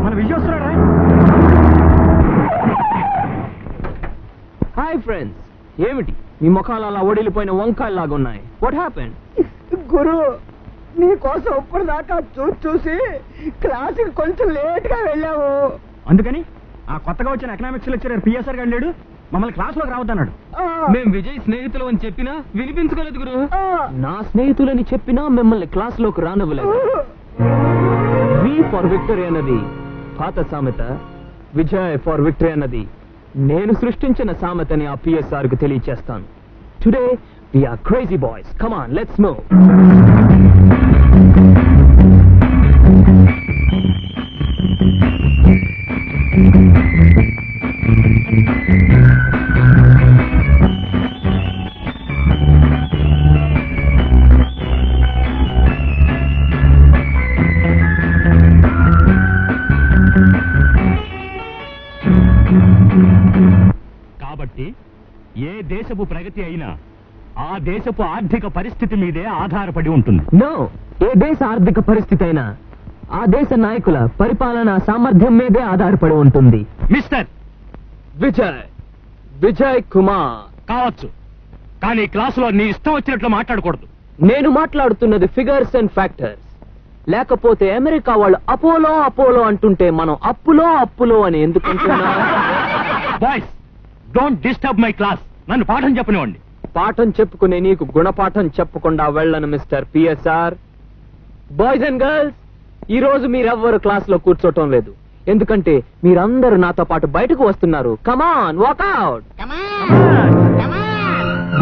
మన విజయ్ వస్తున్నాడా? Hi friends, ఏమిటి మీ ముఖాలు అలా ఒడిలిపోయిన వంకాయలాగా ఉన్నాయి? What happened? గురు నీకోసం ఇప్పుడు దాకా చూసి క్లాసుకి కొంచెం లేట్ గా వెళ్ళావు. అందుకని ఆ కొత్తగా వచ్చిన ఎకనామిక్స్ లెక్చరర్ పిఎస్ఆర్ గారు లేడు, మమ్మల్ని క్లాస్ లోకి రావద్దన్నాడు. మేము విజయ్ స్నేహితులు అని చెప్పినా వినిపించుకోలేదు గురు. నా స్నేహితులని చెప్పినా మిమ్మల్ని క్లాస్ లోకి రానివ్వలేదు. వి ఫర్ విక్టరీ అన్నది పాత సామెత, విజయ్ ఫర్ విక్టరీ అన్నది నేను సృష్టించిన సామెతని ఆ పిఎస్ఆర్ కు తెలియచేస్తాను. Today we are crazy boys. Come on, let's move. కాబట్టి ఏ దేశపు ప్రగతి అయినా ఆ దేశపు ఆర్థిక పరిస్థితి మీదే ఆధారపడి ఉంటుంది. నో, ఏ దేశ ఆర్థిక పరిస్థితి అయినా ఆ దేశ నాయకుల పరిపాలనా సామర్థ్యం మీదే ఆధారపడి ఉంటుంది. మిస్టర్ విజయ్ కుమార్ కావచ్చు, కానీ క్లాసులో నీ ఇష్టం వచ్చినట్లు మాట్లాడకూడదు. నేను మాట్లాడుతున్నది ఫిగర్స్ అండ్ ఫ్యాక్టర్స్. లేకపోతే అమెరికా వాళ్ళు అపోలో అంటుంటే మనం అప్పులో అని ఎందుకంటున్నా? Boys, don't disturb my class. నన్ను పాఠం చెప్పనివ్వండి. పాఠం చెప్పుకునే నీకు గుణపాఠం చెప్పకుండా వెళ్ళను mister PSR. Boys and girls, ఈ రోజు మీరెవ్వరు క్లాస్ లో కూర్చోటం లేదు, ఎందుకంటే మీరందరూ నాతో పాటు బయటకు వస్తున్నారు. కమాన్, వాకౌట్.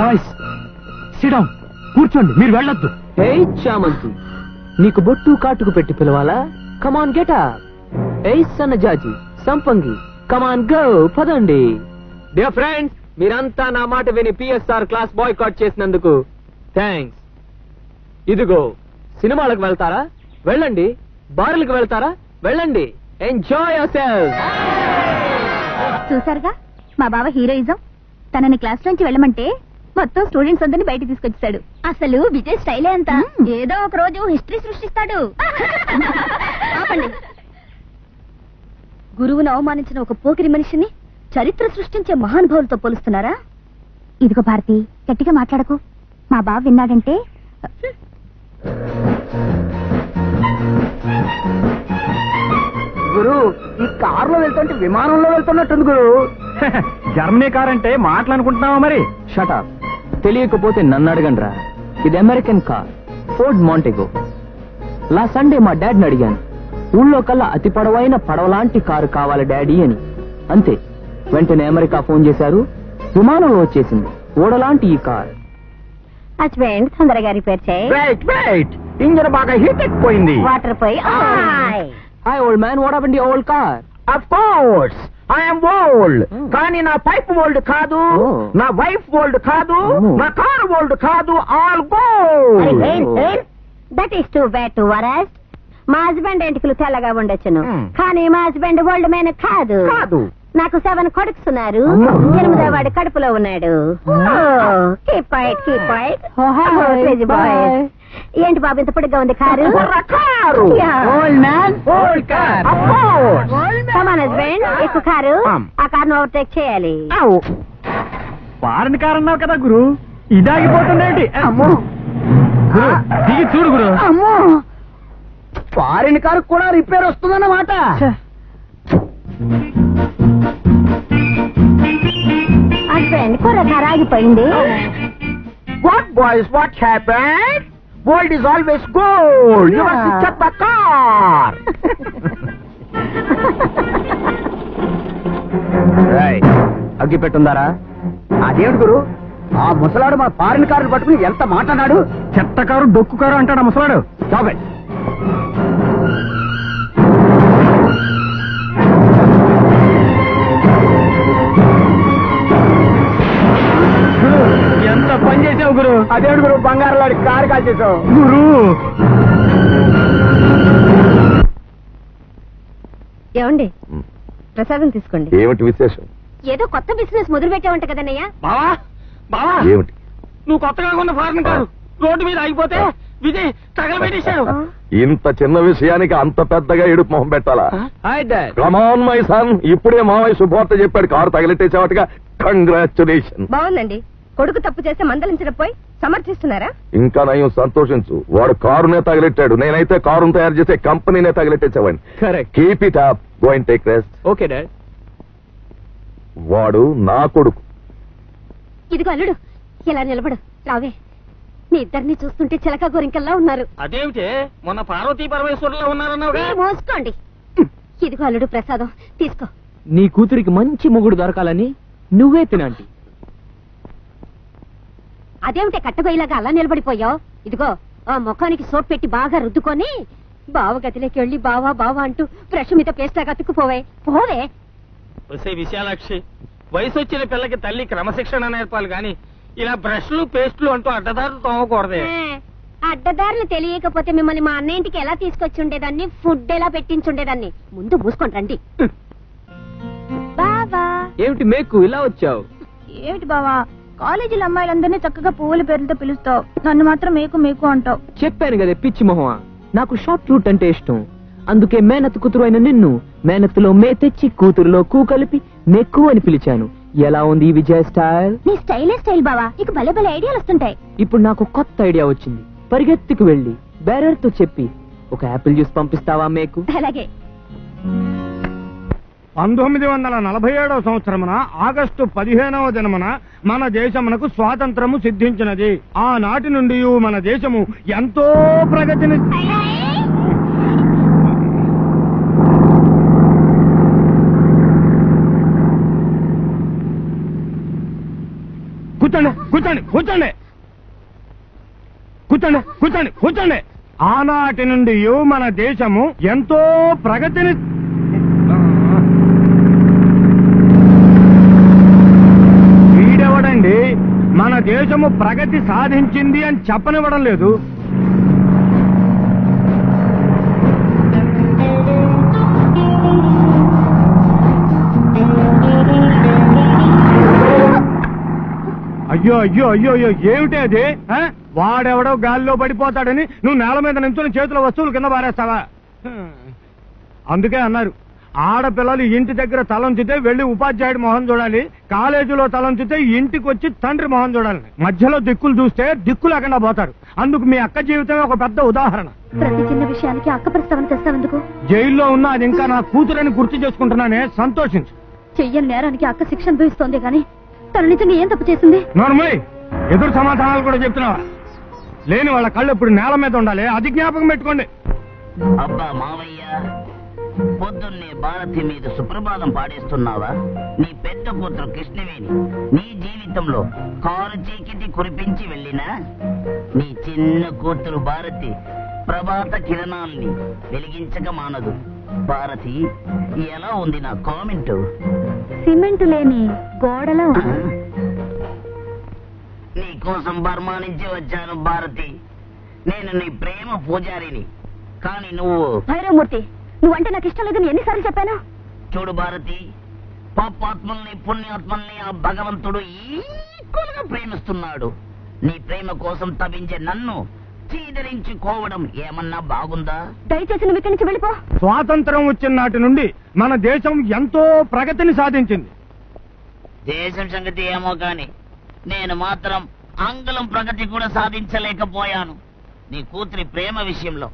బాయ్స్, సిట్ డౌన్, కూర్చోండి, మీరు వెళ్ళొద్దు. హే చామంతి, నీకు బొట్టు కాటుకు పెట్టి పిలవాలా? కమాన్, గెట్ అప్. ఏ సన్నజాజి, సంపంగి, కమాన్ గో, పదండి. డియర్ ఫ్రెండ్స్, మీరంతా నా మాట విని పిఎస్ఆర్ క్లాస్ బాయ్కాట్ చేసినందుకు థ్యాంక్స్. ఇదిగో, సినిమాలకు వెళ్తారా? వెళ్ళండి. బార్లకు వెళ్తారా? వెళ్ళండి. Enjoy yourself. చూసారుగా మా బావ హీరోయిజం. తనని క్లాస్ నుంచి వెళ్ళమంటే మొత్తం స్టూడెంట్స్ అందరినీ బయట తీసుకొచ్చాడు. అసలు విజయ్ స్టైలే అంత. ఏదో ఒక రోజు హిస్టరీ సృష్టిస్తాడు. గురువును అవమానించిన ఒక పోకిరి మనిషిని చరిత్ర సృష్టించే మహానుభావులతో పోలుస్తున్నారా? ఇదిగో భారతి, గట్టిగా మాట్లాడకు. మా బావ విన్నాడంటే. గురు, ఈ కారులో వెళ్తుంటే విమానంలో వెళ్తున్నట్టుంది గురు. జర్మనీ కార్ అంటే మాట్లాడుకుంటున్నావా మరి? షటప్. తెలియకపోతే నన్ను అడగండ్రా. ఇది American car, Ford Montego. Last Sunday మా డాడీని అడిగాను, ఊళ్ళో కల్లా అతి పొడవైన పడవలాంటి కారు కావాలి డాడీ అని. అంతే, వెంటనే అమెరికా ఫోన్ చేశారు, విమానంలో వచ్చేసింది ఓడలాంటి ఈ కార్. హస్బెండ్ తొందరగా రిపేర్ చేయి. వెయిట్, ఇంజన్ బాగా హీట్ ఎక్కిపోయింది. వాటర్ పోయి. Hi old man, what happened to your old car? Of course I'm old, కానీ నా పైప్ ఓల్డ్ కాదు, నా వైఫ్ ఓల్డ్ కాదు, నా కార్ ఓల్డ్ కాదు, all gold. That is too bad to worst. మా హస్బెండ్ ఎంటికలు తెల్లగా ఉండొచ్చును, కానీ మా హస్బెండ్ ఓల్డ్ మ్యాన్ కాదు. నాకు 7 కొడుకులు ఉన్నారు, 8వ వాడు కడుపులో ఉన్నాడు. ఏంటి బాబు ఇంత పొడిగా ఉంది కారు? హస్బెండ్ ఎక్కువ కారు, ఆ కారును ఓవర్టేక్ చేయాలి. ఫారెన్ కార్ అన్నావు కదా గురు, ఇదాగిపోతుందేంటి? దిగి చూడు గురు. ఫారిన్ కారు కూడా రిపేర్ వస్తుందన్నమాట. హస్బెండ్ కూర కారు ఆగిపోయింది. What boys, what happened? Gold is always gold. You must switch up the car. అగ్గి పెట్టుందారా? అదేమిటి గురు, ఆ ముసలాడు మా ఫారిన్ కారుని పట్టుకుని ఎంత మాట్లాడాడు. చెత్త కారు డొక్కు కారు అంటాడు ఆ ముసలాడు. చాబే ఎంత పని చేసావు గురు. అదేమిటి గురు, బంగారు లాడి కారు కాల్ చేసావు గురు. ఏమండి, ప్రసాదం తీసుకోండి. ఏమిటి విశేషం? ఏదో కొత్త బిజినెస్ మొదలు పెట్టావంట కదన్నయ్య. బావా బావా, ఏమిటి? నువ్వు కొత్తగా కొన్న ఫారెన్ కారు రోడ్డు మీద ఆగిపోతే విజయ్ తగలబెట్టేశాడు. ఇంత చిన్న విషయానికి అంత పెద్దగా ఏడుపు మొహం పెట్టాలా? Hi dad. Come on my son, ఇప్పుడే మావయ్య శుభవార్త చెప్పాడు, కారు తగిలెట్టేసేవాటిగా. కంగ్రాచులేషన్. బాగుందండి. కొడుకు తప్పు చేస్తే మందలించడం పోయి సమర్థిస్తున్నారా? ఇంకా నయం, సంతోషించు. వాడు కారునే తగిలెట్టాడు, నేనైతే కారును తయారు చేసే కంపెనీనే తగిలెట్టేసేవాడిని. Correct. Keep it up, go and take rest. Okay dad. వాడు నా కొడుకు. ఇదిగో అల్లుడు, ఇలా నిలబడు. రావే, మీ ఇద్దరిని చూస్తుంటే చిలక గోరింకల్లా ఉన్నారు. అదేమిటే మొన్న పార్వతీ పరమేశ్వరులో ఉన్నారన్నావు? మీరు మోసుకోండి. ఇదిగో అల్లుడు ప్రసాదం తీసుకో. నీ కూతురికి మంచి మొగుడు దొరకాలని నువ్వే తినండి. అదేమిటే కట్టగొయ్యలాగా అలా నిలబడిపోయావు? ఇదిగో ఆ ముఖానికి సోప్ పెట్టి బాగా రుద్దుకొని బావ గదిలోకి వెళ్ళి బావా బావా అంటూ బ్రష్ మీద పేస్ట్ లాగా అతుక్కుపోవే. పోవే. వసే విశాలాక్షి, వయసు వచ్చిన పిల్లకి తల్లి క్రమశిక్షణ నేర్పాలి గాని ఇలా బ్రష్లు పేస్ట్లు అంటూ అడ్డదారులు తోమకూడదే. అడ్డదారులు తెలియకపోతే మిమ్మల్ని మా అన్న ఇంటికి ఎలా తీసుకొచ్చి ఉండేదాన్ని, ఫుడ్ ఎలా పెట్టించుండేదాన్ని. ముందు మూసుకొని రండి. బావా. ఏమిటి మేకు ఇలా వచ్చావు? ఏమిటి బావా, కాలేజీలో అమ్మాయిలందరినీ చక్కగా పువ్వుల పేర్లతో పిలుస్తావు, నన్ను మాత్రం మేకు మేకు అంటావు. చెప్పాను కదా పిచ్చి మొహమా, నాకు షార్ట్ రూట్ అంటే ఇష్టం. అందుకే మేనత్ కూతురు అయిన నిన్ను మేనత్తులో మే తెచ్చి కూతురులో కూ కలిపి మెక్కు అని పిలిచాను. ఎలా ఉంది ఈ విజయ్ స్టైల్? నీ స్టైలే స్టైల్ బావా, నీకు భలే భలే ఐడియాలు వస్తుంటాయి. ఇప్పుడు నాకు కొత్త ఐడియా వచ్చింది. పరిగెత్తుకు వెళ్లి బేరర్ తో చెప్పి ఒక యాపిల్ జ్యూస్ పంపిస్తావా మేకు? అలాగే. 1947వ సంవత్సరమున ఆగస్టు 15వ దినమున మన దేశమునకు స్వాతంత్రము సిద్ధించినది. ఆనాటి నుండి మన దేశము ఎంతో ప్రగతిని కూర్చోండి కూర్చోండి కూర్చోండి కూర్చోండి కూర్చోండి కూర్చోండి. ఆనాటి నుండి మన దేశము ఎంతో ప్రగతిని వీడెవడండి మన దేశము ప్రగతి సాధించింది అని చెప్పనివ్వడం లేదు. అయ్యో అయ్యో అయ్యో అయ్యో ఏమిటి అది? వాడెవడో గాలిలో పడిపోతాడని నువ్వు నేల మీద నించుని చేతుల వస్తువులు కింద పారేస్తావా? అందుకే అన్నారు, ఆడపిల్లలు ఇంటి దగ్గర తలంచితే వెళ్లి ఉపాధ్యాయుడి మొహం చూడాలి, కాలేజీలో తలంచితే ఇంటికి వచ్చి తండ్రి మొహం చూడాలి. మధ్యలో దిక్కులు చూస్తే దిక్కు లేకుండా పోతారు. అందుకు మీ అక్క జీవితమే ఒక పెద్ద ఉదాహరణ. ప్రతి చిన్న విషయానికి అక్క ప్రస్తావన తెస్తావెందుకు? జైల్లో ఉన్న అది ఇంకా నా కూతురని గుర్తు చేసుకుంటున్నానే, సంతోషించు. చెయ్యని నేరానికి అక్క శిక్ష అనుభవిస్తోంది కానీ తను నిజంగా ఏం తప్పు చేసింది? నోర్మయ్, ఎదురు సమాధానాలు కూడా చెప్తున్నావా? లేని వాళ్ళ కళ్ళు ఇప్పుడు నేల మీద ఉండాలి, అది జ్ఞాపకం పెట్టుకోండి. అబ్బా మావయ్య, పొద్దున్నే భారతి మీద సుప్రభాతం పాడేస్తున్నావా? నీ పెద్ద కూతురు కృష్ణవేణి నీ జీవితంలో కారు చీకిటి కురిపించి వెళ్ళినా నీ చిన్న కూతురు భారతి ప్రభాత కిరణాల్ని వెలిగించక మానదు. భారతి, ఎలా ఉంది నా కామెంటు? సిమెంట్ లేని గోడలో నీ కోసం బర్మా నుంచి వచ్చాను భారతి. నేను నీ ప్రేమ పూజారిని, కానీ నువ్వు భైరవమూర్తి, నువ్వంటే నాకు ఇష్టం లేదని ఎన్నిసార్లు చెప్పాను? చూడు భారతి, పాపాత్మల్ని పుణ్యాత్మల్ని ఆ భగవంతుడు ఈక్వల్గా ప్రేమిస్తున్నాడు. నీ ప్రేమ కోసం తపించే నన్ను చీదరించుకోవడం ఏమన్నా బాగుందా? దయచేసి నువ్వు ఇక్కడి నుంచి వెళ్ళిపో. స్వాతంత్రం వచ్చిన నాటి నుండి మన దేశం ఎంతో ప్రగతిని సాధించింది. దేశం సంగతి ఏమో కాని నేను మాత్రం అంగుళం ప్రగతి కూడా సాధించలేకపోయాను నీ కూతురి ప్రేమ విషయంలో.